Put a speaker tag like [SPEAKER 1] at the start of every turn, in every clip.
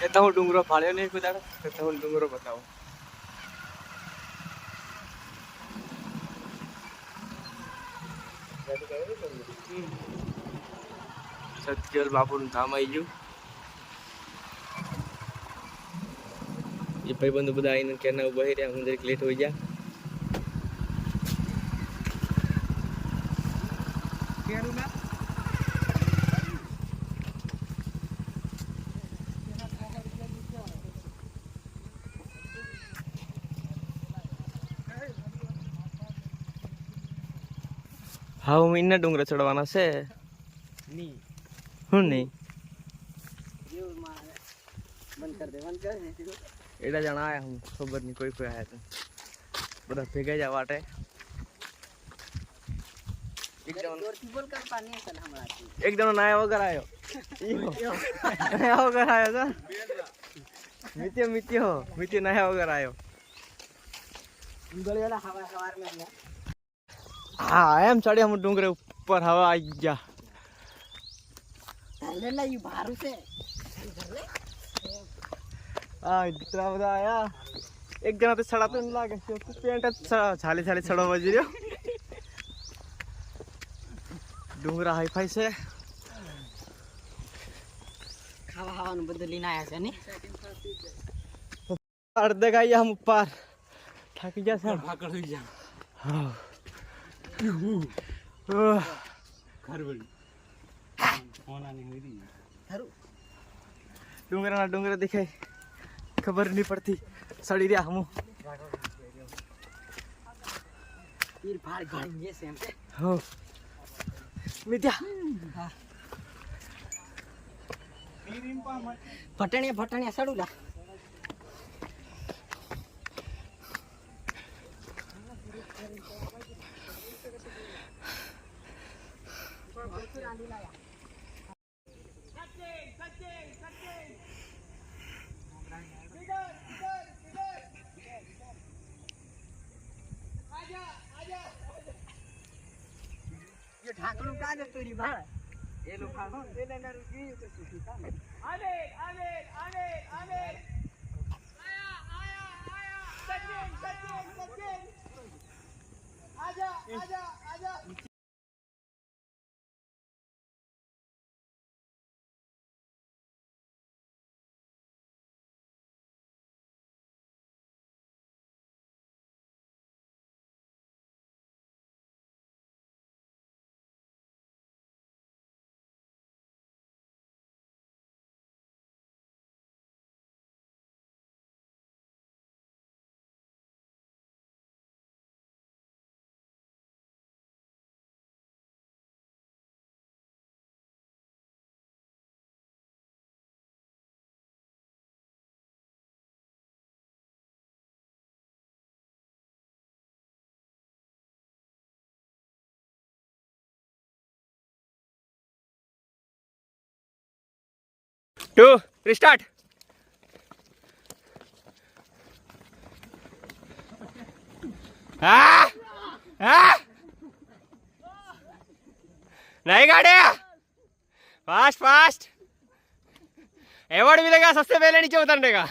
[SPEAKER 1] એ તો હું ડુંગરો ફાળ્યો નહીં કોઈ દાડો, તો હું ડુંગરો બતાવું. સતકેલ બાપુનું ધામ આવી ગયું. એ ભાઈબંધો બધા આવીને કેના ઉભા રહી રહ્યા. હું જરીક લેટ હોઈ ગયા. હા હું ઇન્ના ડુંગરા ચડવાના છે. હું નહીં એડા જણા આયા. હું ખબર નહીં કોઈ આયા તો બધા ભેગા જ વાટે. એક જણો નાયા વગર આવ્યો. નાયા વગર આવ્યો તો મિત્ય નાયા વગર આવ્યો. હા એમ ચડ્યા હું ડુંગરે ઉપર. હવા આવી ગયા. હા દીકરા બધા આયા. એક જણા તો ચડાતો ન લાગે. પેન્ટ જ છાલી ચડવા વજી રહ્યો. ડુંગરા હાઈફાઈ છે.
[SPEAKER 2] ખાવાનું બધું લઈને આવ્યા છે ને.
[SPEAKER 1] અડધે ગાઈ હમ ઉપર થાકી ગયા છે.
[SPEAKER 3] ભાકડ હોઈ જા.
[SPEAKER 1] હા
[SPEAKER 3] ખરબડી ઓનાની હોઈ રહી.
[SPEAKER 1] ડુંગરા ડુંગરા દેખાય ખબર નહીં પડતી. સડી રહ્યા હમ.
[SPEAKER 2] તીર ફાડ ગાડી છે એમ કે.
[SPEAKER 1] હો મિત્યા
[SPEAKER 2] ભટણિયા સડું લા. ઢાકણું કાઢે તોરી ભાળ એ લોકો એને નારું ગયું તો સીધી કામ આલે આજા
[SPEAKER 1] ટુ રિસ્ટાર્ટ. नहीं गाड़े फास्ट अवार्ड मिलेगा सबसे पहले नीचे उतरने का.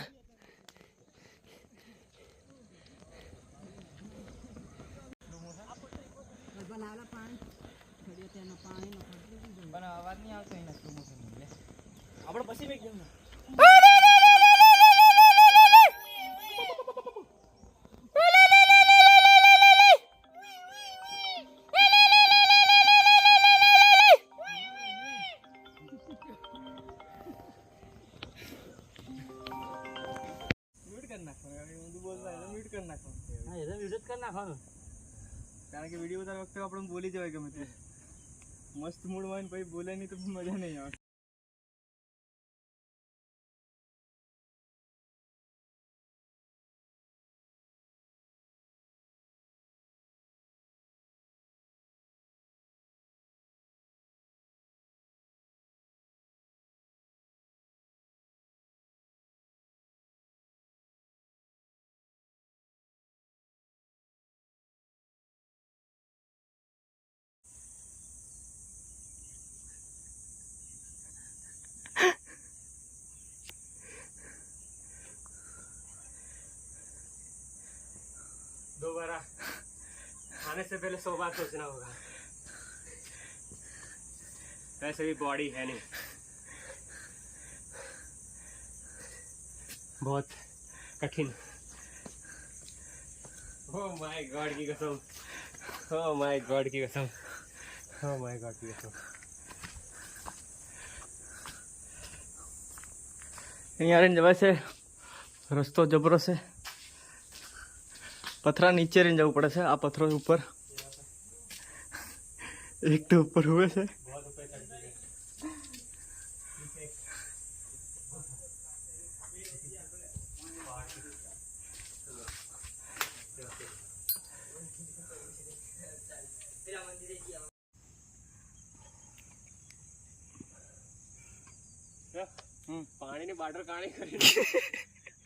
[SPEAKER 1] કારણ કે વિડીયો ઉતાર વખતે આપણે બોલી જવાય ગમે તે. મસ્ત મૂડ હોય ને પછી બોલે નહીં તો મજા નહીં આવે.
[SPEAKER 3] आने से पहले 100 बार सोचना होगा। वैसे भी बॉडी है नहीं, बहुत कठिन। ओह माय गॉड की कसम, ओह माय गॉड की कसम, ओह माय गॉड की कसम।
[SPEAKER 1] અહીંયા રહીને જવાય છે, રસ્તો જબરો છે, પથરા નીચે રહીને જવું પડે છે, આ પથરો ઉપર એક તો ઉપર हुए છે।
[SPEAKER 3] પાણીની બાટર કાણી કરી